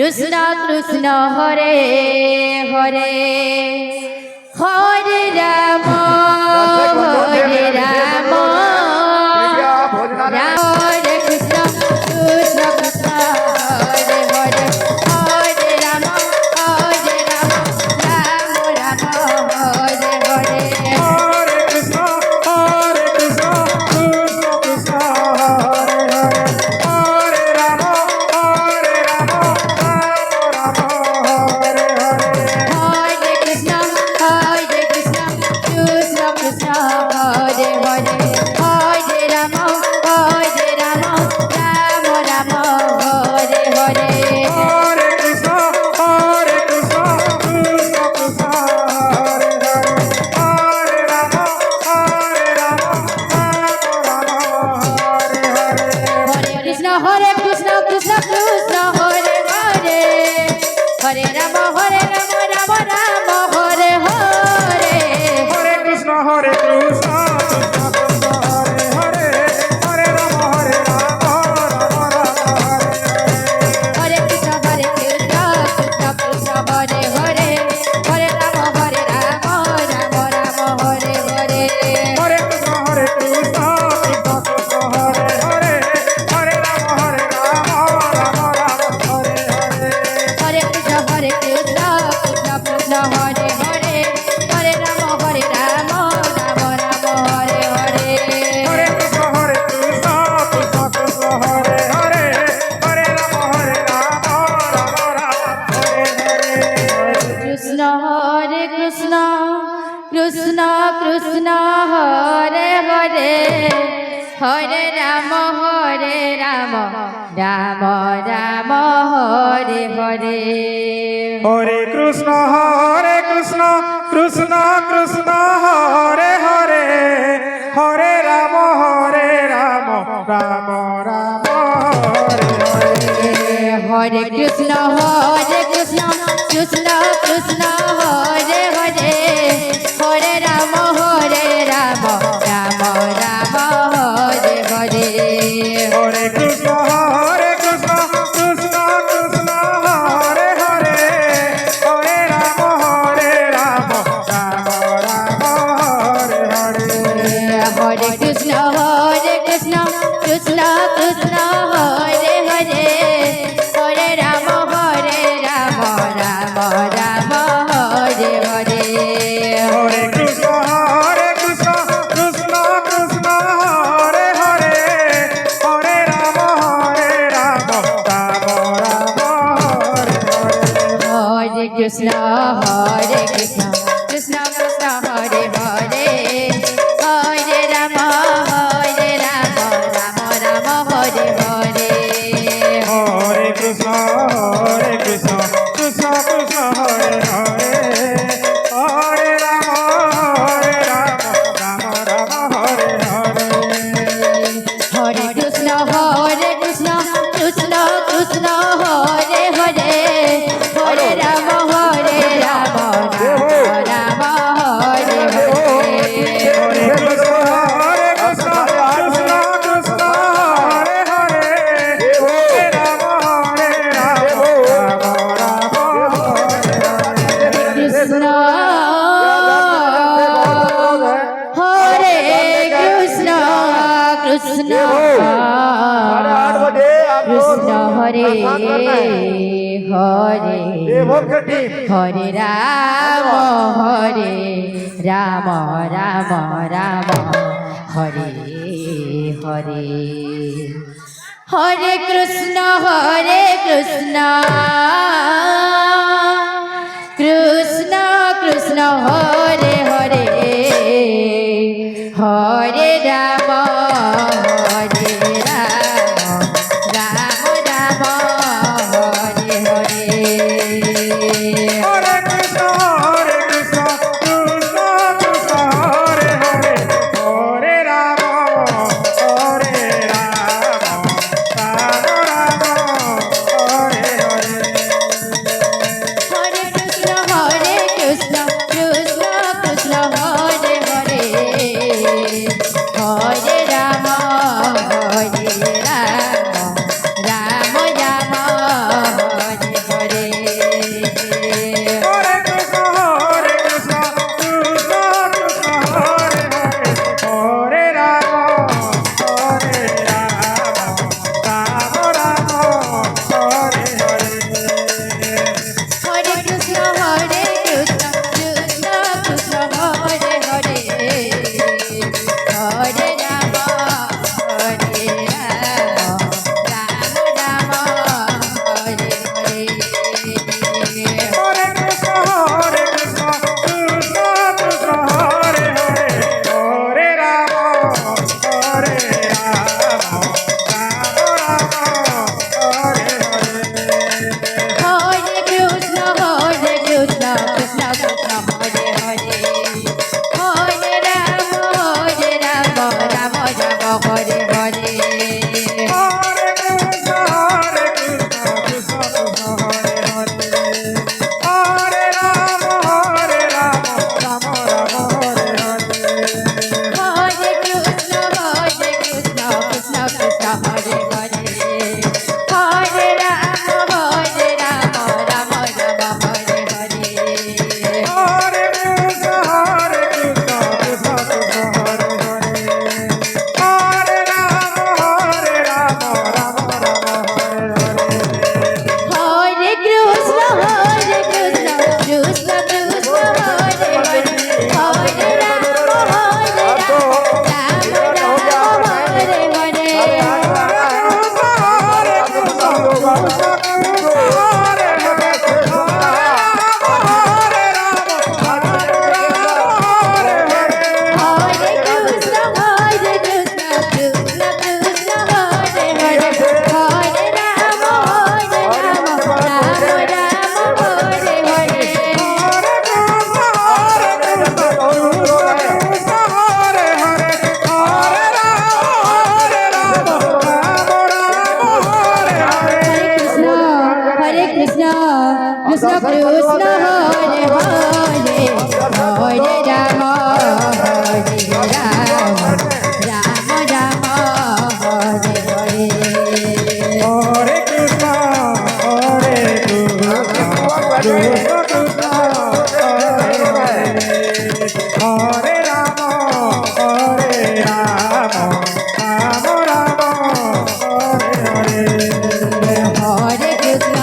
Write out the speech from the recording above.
Krishna Krishna Hare Hare Hare Ram Hare Ram Hare Krishna Krishna Krishna Hare Hare Hare Ram Ram Ram Hare Hare Hare Krishna Krishna Krishna Hare Hare Hare Ram Ram Ram Hare Hare Hare Krishna Krishna Krishna Hare Hare Hare Ram Ram Ram Hare Hare Hare Krishna Krishna Krishna Krishna Hare Hare Hare Ram Ram Ram Hare Hare Hare Krishna Krishna Krishna Hare Hare Hare Ram Ram Ram Hare Hare Hare Krishna Krishna Krishna Hare Hare Hare Ram Ram Ram Hare Hare Krishna Krishna Krishna Hare Hare Hare Ram Ram Ram Hare Hare Hare Krishna Krishna Krishna Hare Hare Hare Ram Ram Ram Hare Hare Hare Krishna Krishna Krishna Hare Hare Hare Ram Ram Ram Hare Hare Hare Krishna Krishna Krishna Hare Hare Hare Ram Ram Ram Hare Hare Krishna Krishna Krishna Krishna Hare Hare Hare Ram Ram Ram Hare Hare Hare Krishna Krishna Krishna Hare Hare Hare Ram Ram Ram Hare Hare Hare Krishna Krishna Krishna Hare Hare Hare Ram Ram Ram Hare Hare Hare Krishna Krishna Krishna Hare Hare Hare Ram Ram Ram Hare Hare Hare Krishna Krishna Krishna Hare Hare Hare Ram Ram Ram Hare Hare Hare Krishna Krishna Krishna Hare Hare Hare Ram Ram Ram Hare Hare Hare Krishna Krishna Krishna Hare Hare Hare Ram Ram Hare Hare Hare Krishna Krishna Krishna Hare Hare Hare Ram Ram Ram Hare Hare Hare Krishna Krishna Krishna Hare Hare Hare Ram Ram Ram Hare Hare Hare Krishna Krishna Krishna Hare Hare Hare Ram Ram Ram Hare Hare Krishna Hare Krishna Krishna Krishna Hare Hare Hare Ram Ram Ram Hare Hare Hare Krishna Krishna Krishna Hare Hare Hare Ram Ram Hare Hare Hare Krishna Krishna Krishna Hare Hare Hare Ram Ram Ram Hare Hare Krishna Krishna Hare Hare Hare Ram Ram Ram Hare Hare Hare Krishna Hare Krishna Krishna Krishna Hare Ram Hare Ram Ram Ram Hare Hare Hare Krishna